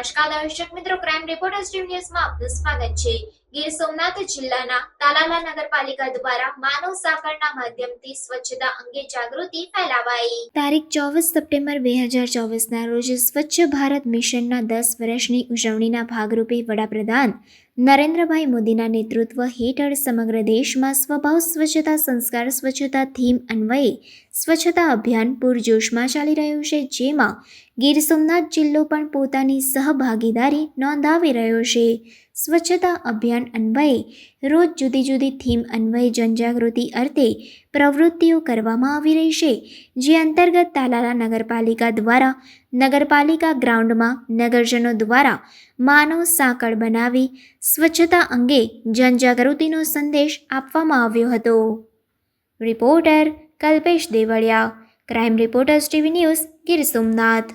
નમસ્કાર દર્શક મિત્રો, ક્રાઇમ રિપોર્ટર્સ ટીવી ન્યૂઝમાં આપનું સ્વાગત છે। ગીર સોમનાથ જિલ્લાના તાલાલા નગરપાલિકા દ્વારા માનવ સાંકળના માધ્યમથી સ્વચ્છતા અંગે જાગૃતિ ફેલાવાઈ। તારીખ 24 સપ્ટેમ્બર 2024ના રોજ સ્વચ્છ ભારત મિશનના 10 વર્ષની ઉજવણીના ભાગરૂપે વડાપ્રધાન નરેન્દ્રભાઈ મોદીના નેતૃત્વ હેઠળ સમગ્ર દેશમાં સ્વભાવ સ્વચ્છતા સંસ્કાર સ્વચ્છતા થીમ અન્વયે સ્વચ્છતા અભિયાન પૂરજોશમાં ચાલી રહ્યું છે, જેમાં ગીર સોમનાથ જિલ્લો પણ પોતાની સહભાગીદારી નોંધાવી રહ્યો છે। સ્વચ્છતા અભિયાન અન્વયે રોજ જુદી જુદી થીમ અન્વયે જનજાગૃતિ અર્થે પ્રવૃત્તિઓ કરવામાં આવી રહી છે, જે અંતર્ગત તાલાલા નગરપાલિકા દ્વારા નગરપાલિકા ગ્રાઉન્ડમાં નગરજનો દ્વારા માનવ સાંકળ બનાવી સ્વચ્છતા અંગે જનજાગૃતિનો સંદેશ આપવામાં આવ્યો હતો। Reporter Kalpesh Devaliya, crime reporters TV news, Gir Somnath.